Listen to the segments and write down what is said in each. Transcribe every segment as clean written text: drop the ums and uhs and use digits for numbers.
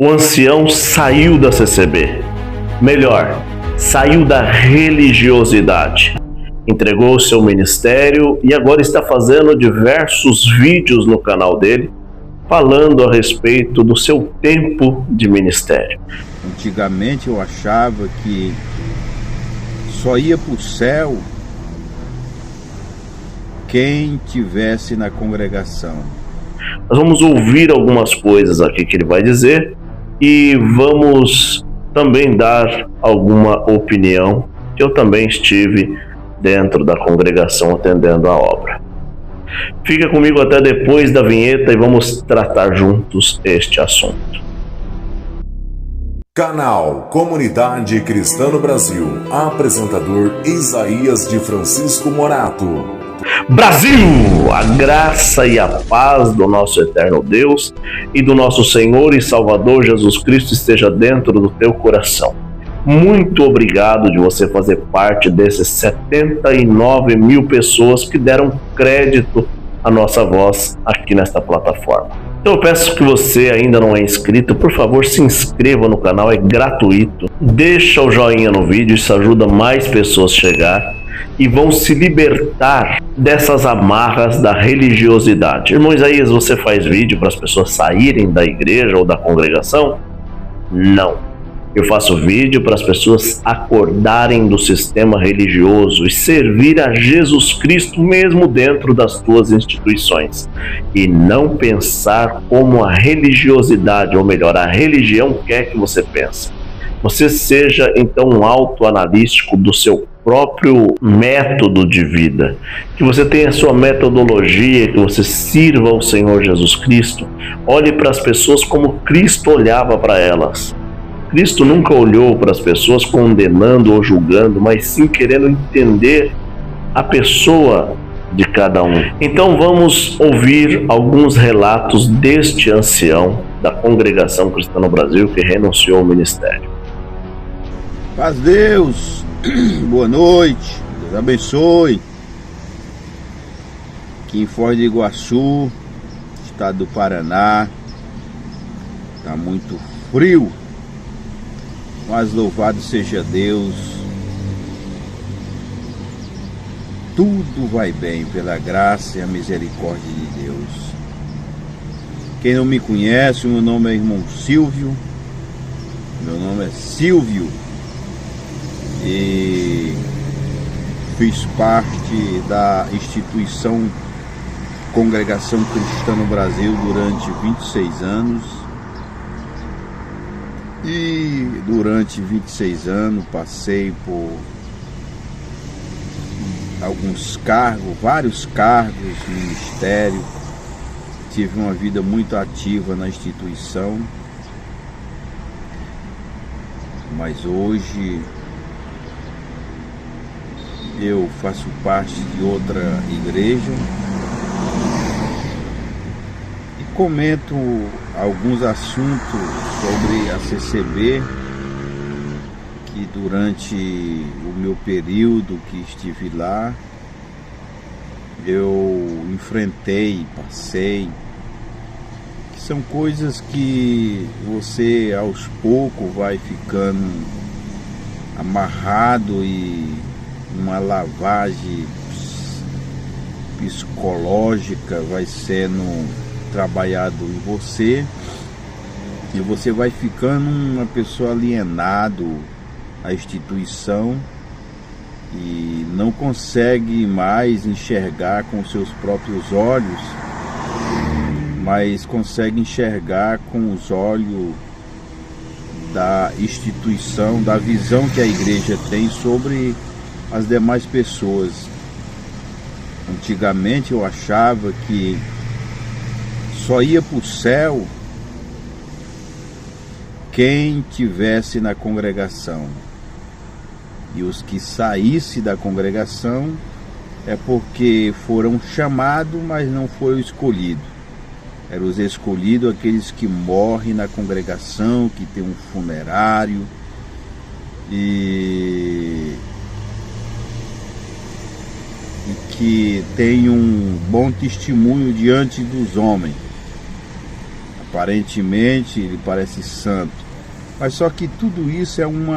O ancião saiu da CCB. Melhor, saiu da religiosidade. Entregou o seu ministério e agora está fazendo diversos vídeos no canal dele, falando a respeito do seu tempo de ministério. Antigamente eu achava que só ia para o céu quem tivesse na congregação. Nós vamos ouvir algumas coisas aqui que ele vai dizer e vamos também dar alguma opinião, que eu também estive dentro da congregação atendendo a obra. Fica comigo até depois da vinheta e vamos tratar juntos este assunto. Canal Comunidade Cristã no Brasil. Apresentador Isaías de Francisco Morato. Brasil, a graça e a paz do nosso eterno Deus e do nosso Senhor e Salvador Jesus Cristo esteja dentro do teu coração. Muito obrigado de você fazer parte desses 79 mil pessoas que deram crédito à nossa voz aqui nesta plataforma. Então eu peço que você ainda não é inscrito, por favor se inscreva no canal, é gratuito. Deixa o joinha no vídeo, isso ajuda mais pessoas a chegar e vão se libertar dessas amarras da religiosidade. Irmão Isaías, você faz vídeo para as pessoas saírem da igreja ou da congregação? Não. Eu faço vídeo para as pessoas acordarem do sistema religioso e servir a Jesus Cristo mesmo dentro das tuas instituições. E não pensar como a religiosidade, ou melhor, a religião quer que você pense. Você seja então um autoanalítico do seu próprio método de vida, que você tenha a sua metodologia, que você sirva ao Senhor Jesus Cristo. Olhe para as pessoas como Cristo olhava para elas. Cristo nunca olhou para as pessoas condenando ou julgando, mas sim querendo entender a pessoa de cada um. Então vamos ouvir alguns relatos deste ancião da Congregação Cristã no Brasil que renunciou ao ministério. Paz Deus, boa noite, Deus abençoe. Aqui em Foz do Iguaçu, estado do Paraná, está muito frio, mas louvado seja Deus, tudo vai bem pela graça e a misericórdia de Deus. Quem não me conhece, meu nome é irmão Silvio, e fiz parte da instituição Congregação Cristã no Brasil durante 26 anos. E durante 26 anos passei por alguns cargos, vários cargos no ministério. Tive uma vida muito ativa na instituição. Mas hoje eu faço parte de outra igreja e comento alguns assuntos sobre a CCB que durante o meu período que estive lá eu enfrentei, passei, que são coisas que você aos poucos vai ficando amarrado e uma lavagem psicológica vai sendo trabalhado em você e você vai ficando uma pessoa alienado à instituição e não consegue mais enxergar com seus próprios olhos, mas consegue enxergar com os olhos da instituição, da visão que a igreja tem sobre as demais pessoas. Antigamente eu achava que só ia para o céu quem tivesse na congregação, e os que saíssem da congregação é porque foram chamados, mas não foram escolhidos. Eram os escolhidos aqueles que morrem na congregação, que tem um funerário e que tem um bom testemunho diante dos homens. Aparentemente ele parece santo, mas só que tudo isso é um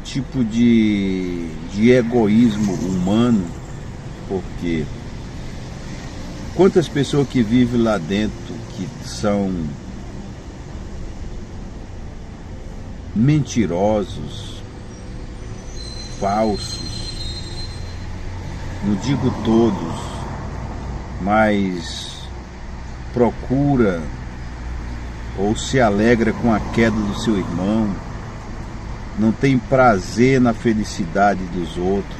tipo de egoísmo humano, porque quantas pessoas que vivem lá dentro que são mentirosos, falsos, não digo todos, mas procura ou se alegra com a queda do seu irmão, não tem prazer na felicidade dos outros,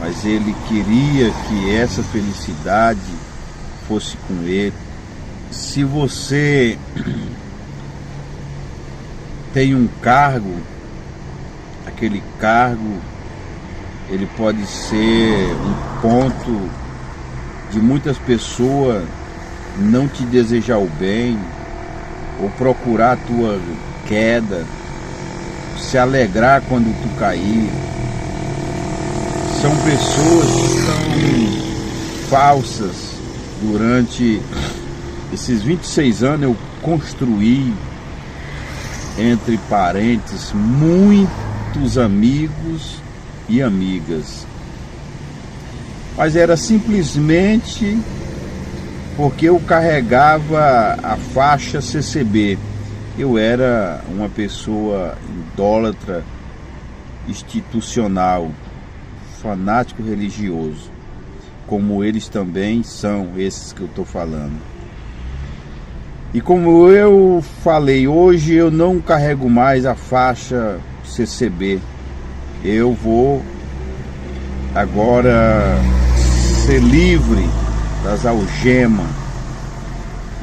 mas ele queria que essa felicidade fosse com ele. Se você tem um cargo, aquele cargo ele pode ser um ponto de muitas pessoas não te desejar o bem ou procurar a tua queda, se alegrar quando tu cair. São pessoas que são falsas. Durante esses 26 anos eu construí entre parentes muitos amigos e amigas, mas era simplesmente porque eu carregava a faixa CCB. Eu era uma pessoa idólatra, institucional, fanático religioso, como eles também são, esses que eu estou falando. E como eu falei, hoje eu não carrego mais a faixa CCB. Eu vou agora ser livre das algemas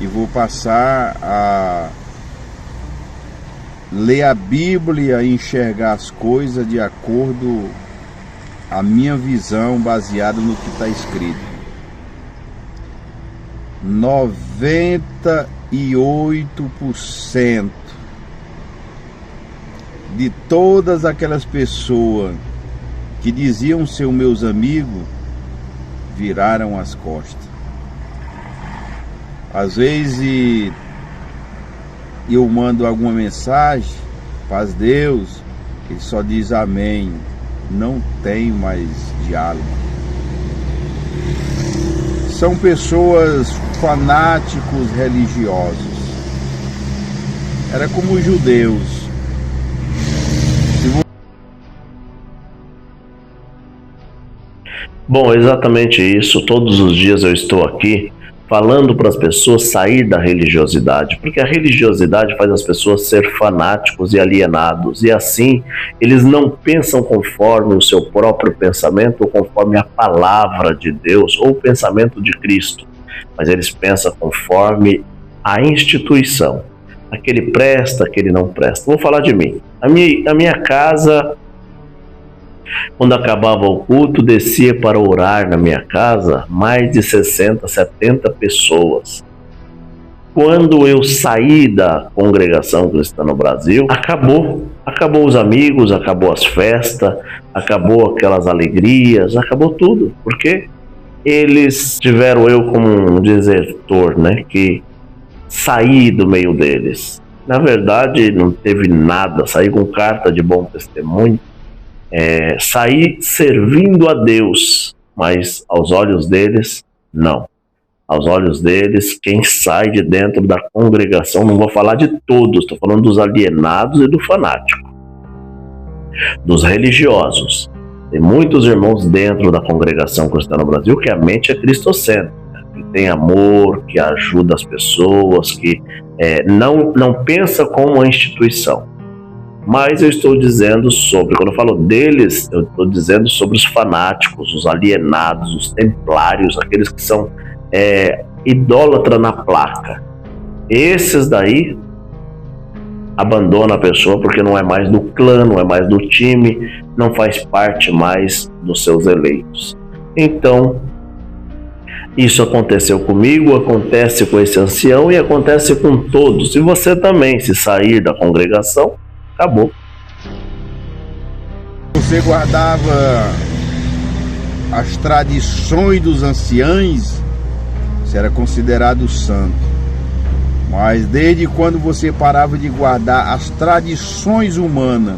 e vou passar a ler a Bíblia e enxergar as coisas de acordo a minha visão, baseada no que está escrito. 98% de todas aquelas pessoas que diziam ser meus amigos viraram as costas. Às vezes eu mando alguma mensagem, paz Deus, ele só diz amém, não tem mais diálogo. São pessoas fanáticos religiosos. Era como os judeus. Bom, exatamente isso. Todos os dias eu estou aqui falando para as pessoas sair da religiosidade, porque a religiosidade faz as pessoas ser fanáticos e alienados, e assim eles não pensam conforme o seu próprio pensamento ou conforme a palavra de Deus ou o pensamento de Cristo, mas eles pensam conforme a instituição. Aquele presta, aquele não presta. Vou falar de mim. A minha casa, quando acabava o culto, descia para orar na minha casa mais de 60, 70 pessoas. Quando eu saí da congregação cristã no Brasil, acabou os amigos, acabou as festas, acabou aquelas alegrias, acabou tudo, porque eles tiveram eu como um desertor, né, que saí do meio deles. Na verdade, não teve nada, saí com carta de bom testemunho, saí servindo a Deus, mas aos olhos deles, não. Aos olhos deles, quem sai de dentro da congregação, não vou falar de todos, estou falando dos alienados e do fanático, dos religiosos. Tem muitos irmãos dentro da congregação cristã no Brasil que a mente é cristocêntrica, que tem amor, que ajuda as pessoas, que não pensa como uma instituição. Mas eu estou dizendo sobre, quando eu falo deles, eu estou dizendo sobre os fanáticos, os alienados, os templários, aqueles que são idólatra na placa. Esses daí abandonam a pessoa porque não é mais do clã, não é mais do time, não faz parte mais dos seus eleitos. Então, isso aconteceu comigo, acontece com esse ancião e acontece com todos. E você também, se sair da congregação, acabou. Você guardava as tradições dos anciãos, Você era considerado santo. Mas desde quando você parava de guardar as tradições humanas,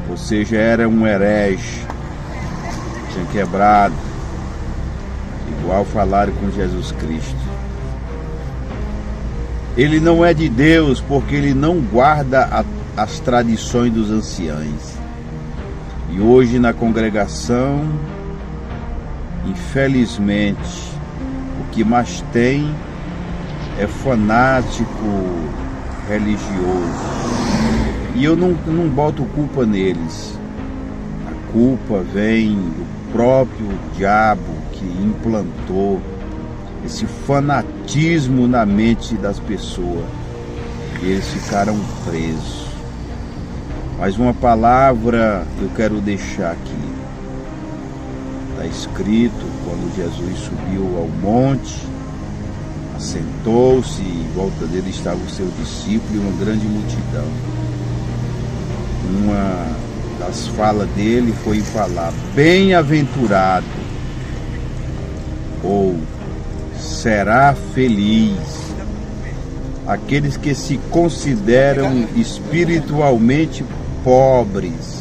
você já era um herege, tinha quebrado, igual falaram com Jesus Cristo. Ele não é de Deus porque ele não guarda as tradições dos anciãos. E hoje na congregação, infelizmente, o que mais tem é fanático religioso. E eu não boto culpa neles. A culpa vem do próprio diabo que implantou esse fanatismo na mente das pessoas. E eles ficaram presos. Mas uma palavra eu quero deixar aqui. Está escrito, quando Jesus subiu ao monte, assentou-se e em volta dele estava o seu discípulo e uma grande multidão. Uma das falas dele foi falar: bem-aventurado, ou será feliz aqueles que se consideram espiritualmente pobres.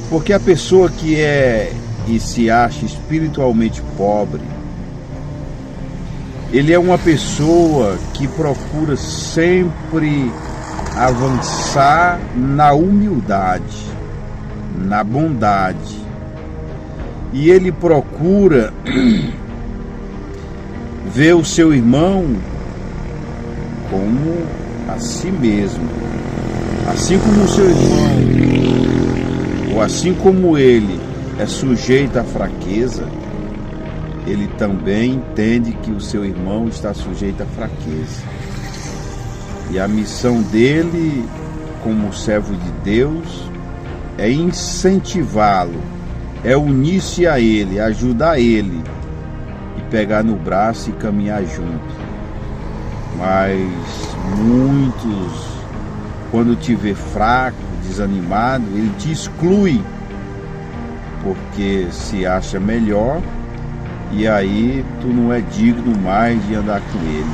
Porque a pessoa que é e se acha espiritualmente pobre, ele é uma pessoa que procura sempre avançar na humildade, na bondade. E ele procura ver o seu irmão como a si mesmo. Assim como o seu irmão, ou assim como ele é sujeito à fraqueza, ele também entende que o seu irmão está sujeito à fraqueza. E a missão dele, como servo de Deus, é incentivá-lo, é unir-se a ele, ajudar ele e pegar no braço e caminhar junto. Mas muitos, quando te vê fraco, desanimado, ele te exclui, porque se acha melhor e aí tu não é digno mais de andar com ele.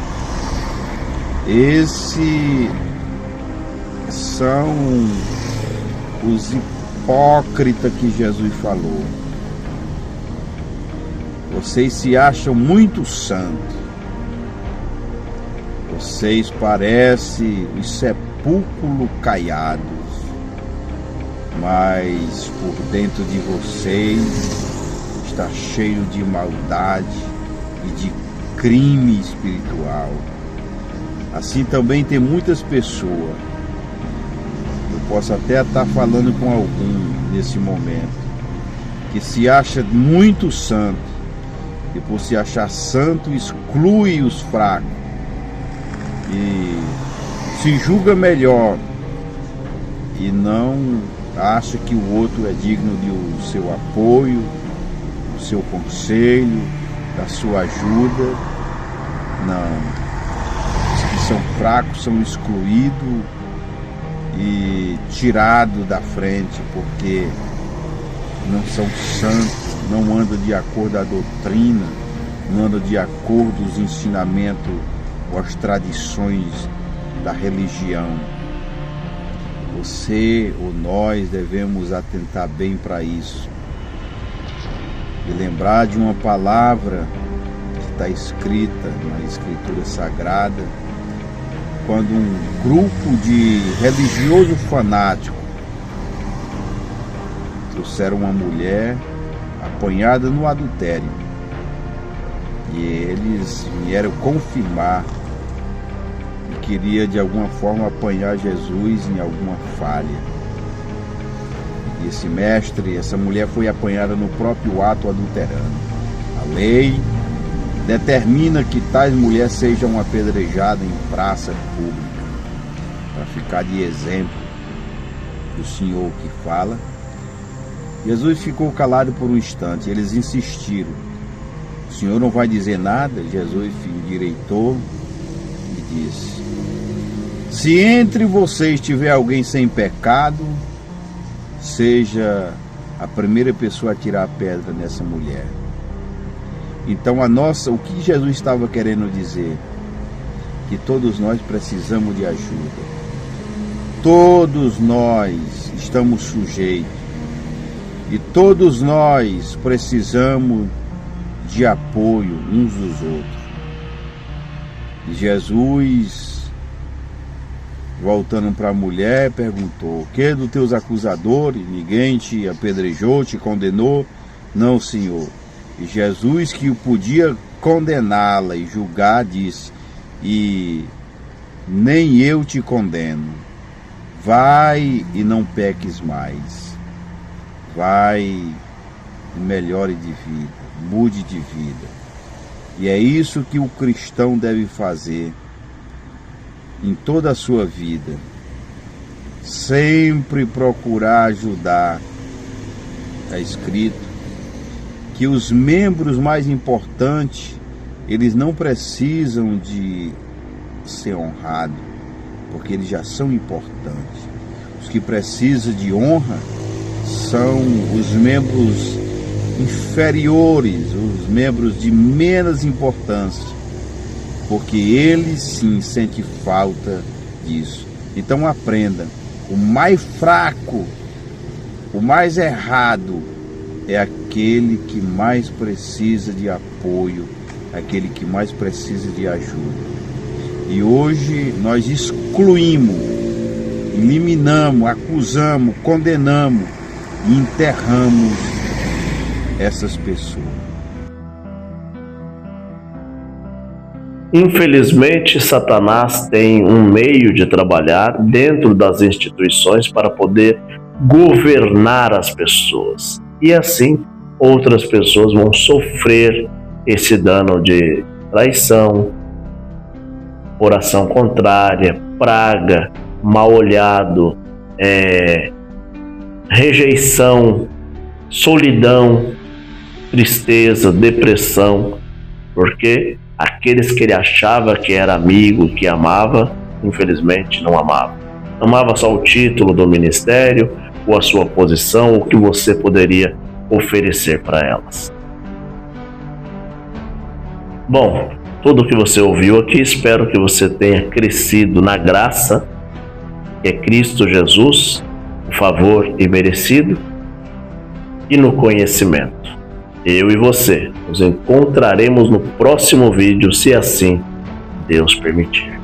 Esses são os hipócritas que Jesus falou. Vocês se acham muito santos. Vocês parecem os sepulcros caiados, mas por dentro de vocês está cheio de maldade e de crime espiritual. Assim também tem muitas pessoas, eu posso até estar falando com algum nesse momento, que se acha muito santo, e por se achar santo exclui os fracos e se julga melhor e não acha que o outro é digno do seu apoio, do seu conselho, da sua ajuda. Não. São fracos, são excluídos e tirados da frente porque não são santos, não andam de acordo com a doutrina, não andam de acordo com os ensinamentos ou as tradições da religião. Você ou nós devemos atentar bem para isso e lembrar de uma palavra que está escrita na Escritura Sagrada, quando um grupo de religioso fanático trouxeram uma mulher apanhada no adultério e eles vieram confirmar e queria de alguma forma apanhar Jesus em alguma falha. E esse mestre, essa mulher foi apanhada no próprio ato adulterando. A lei determina que tais mulheres sejam apedrejadas em praça pública, para ficar de exemplo do Senhor que fala. Jesus ficou calado por um instante, eles insistiram: o Senhor não vai dizer nada? Jesus endireitou e disse: se entre vocês tiver alguém sem pecado, seja a primeira pessoa a tirar a pedra nessa mulher. Então o que Jesus estava querendo dizer? Que todos nós precisamos de ajuda. Todos nós estamos sujeitos. E todos nós precisamos de apoio uns dos outros. E Jesus, voltando para a mulher, perguntou: que dos teus acusadores? Ninguém te apedrejou, te condenou? Não, Senhor. E Jesus, que podia condená-la e julgar, disse: e nem eu te condeno. Vai e não peques mais. Vai e melhore de vida, mude de vida. E é isso que o cristão deve fazer em toda a sua vida. Sempre procurar ajudar. Está escrito que os membros mais importantes, eles não precisam de ser honrados, porque eles já são importantes. Os que precisam de honra são os membros inferiores, os membros de menos importância, porque eles sim sentem falta disso. Então aprenda, o mais fraco, o mais errado é aquele que mais precisa de apoio, aquele que mais precisa de ajuda. E hoje nós excluímos, eliminamos, acusamos, condenamos e enterramos essas pessoas. Infelizmente, Satanás tem um meio de trabalhar dentro das instituições para poder governar as pessoas. E assim, outras pessoas vão sofrer esse dano de traição, oração contrária, praga, mal-olhado, rejeição, solidão, tristeza, depressão, porque aqueles que ele achava que era amigo, que amava, infelizmente não amava. Amava só o título do ministério, ou a sua posição, o que você poderia oferecer para elas. Bom, tudo que você ouviu aqui, espero que você tenha crescido na graça, que é Cristo Jesus, o favor imerecido, e no conhecimento. Eu e você nos encontraremos no próximo vídeo, se assim Deus permitir.